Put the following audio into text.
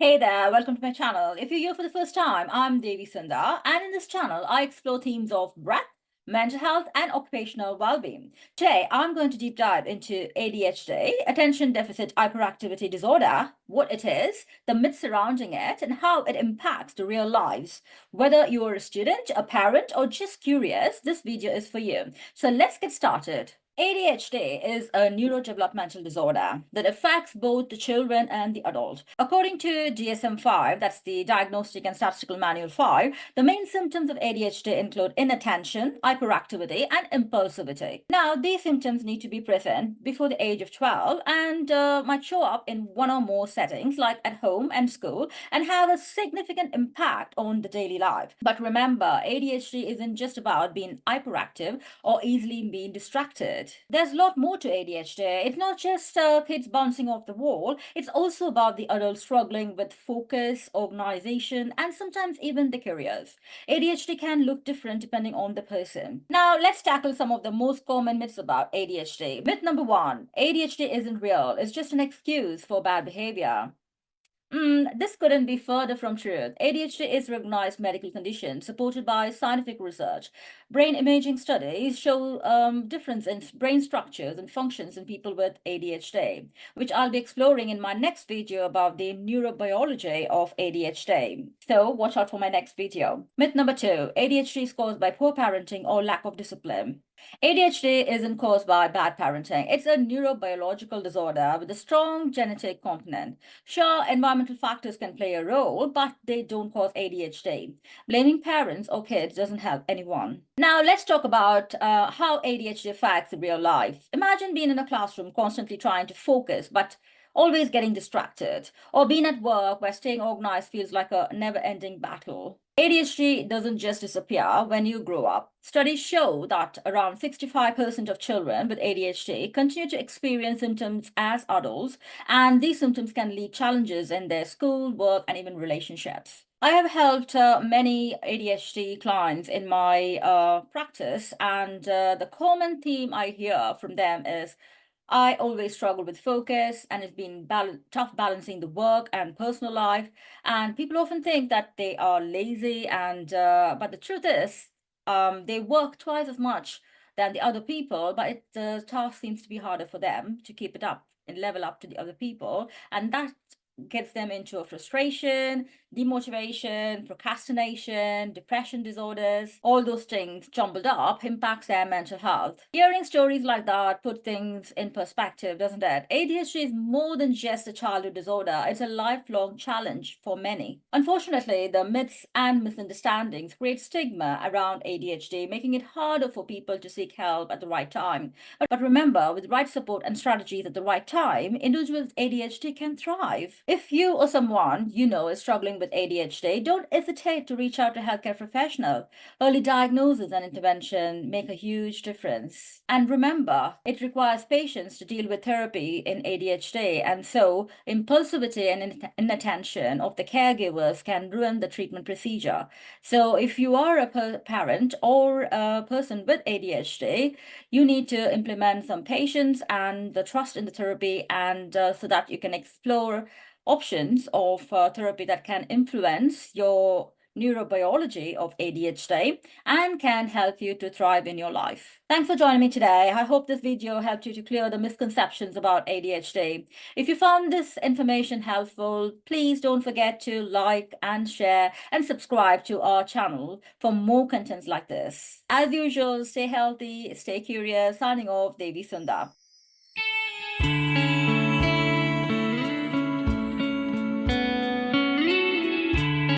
Hey there, welcome to my channel. If you're here for the first time, I'm Devi Sundar, and in this channel, I explore themes of breath, mental health, and occupational well-being. Today, I'm going to deep dive into ADHD, Attention Deficit Hyperactivity Disorder, what it is, the myths surrounding it, and how it impacts the real lives. Whether you're a student, a parent, or just curious, this video is for you. So let's get started. ADHD is a neurodevelopmental disorder that affects both the children and the adult. According to DSM-5, that's the Diagnostic and Statistical Manual 5, the main symptoms of ADHD include inattention, hyperactivity, and impulsivity. Now, these symptoms need to be present before the age of 12 and might show up in one or more settings like at home and school and have a significant impact on the daily life. But remember, ADHD isn't just about being hyperactive or easily being distracted. There's a lot more to ADHD. It's not just kids bouncing off the wall. It's also about the adults struggling with focus, organization, and sometimes even the careers. ADHD can look different depending on the person. Now, let's tackle some of the most common myths about ADHD. Myth number one, ADHD isn't real. It's just an excuse for bad behavior. This couldn't be further from truth. ADHD is a recognized medical condition supported by scientific research. Brain imaging studies show difference in brain structures and functions in people with ADHD, which I'll be exploring in my next video about the neurobiology of ADHD. So watch out for my next video. Myth number two, ADHD is caused by poor parenting or lack of discipline. ADHD isn't caused by bad parenting. It's a neurobiological disorder with a strong genetic component. Sure, environmental factors can play a role, but they don't cause ADHD. Blaming parents or kids doesn't help anyone. Now, let's talk about how ADHD affects real life. Imagine being in a classroom constantly trying to focus, but always getting distracted, or being at work where staying organized feels like a never-ending battle. ADHD doesn't just disappear when you grow up. Studies show that around 65% of children with ADHD continue to experience symptoms as adults, and these symptoms can lead challenges in their school, work, and even relationships. I have helped many ADHD clients in my practice, and the common theme I hear from them is I always struggle with focus, and it's been tough balancing the work and personal life. And people often think that they are lazy, and but the truth is, they work twice as much than the other people, but the task seems to be harder for them to keep it up and level up to the other people, and that gets them into a frustration, demotivation, procrastination, depression disorders, all those things jumbled up impacts their mental health. Hearing stories like that put things in perspective, doesn't it? ADHD is more than just a childhood disorder. It's a lifelong challenge for many. Unfortunately, the myths and misunderstandings create stigma around ADHD, making it harder for people to seek help at the right time. But remember, with the right support and strategies at the right time, individuals with ADHD can thrive. If you or someone you know is struggling with ADHD, don't hesitate to reach out to a healthcare professional. Early diagnosis and intervention make a huge difference. And remember, it requires patience to deal with therapy in ADHD, and so impulsivity and inattention of the caregivers can ruin the treatment procedure. So if you are a parent or a person with ADHD, you need to implement some patience and the trust in the therapy, and so that you can explore options of therapy that can influence your neurobiology of ADHD and can help you to thrive in your life. Thanks for joining me today. I hope this video helped you to clear the misconceptions about ADHD. If you found this information helpful, please don't forget to like and share and subscribe to our channel for more contents like this. As usual, stay healthy, stay curious. Signing off, Devi Sundar.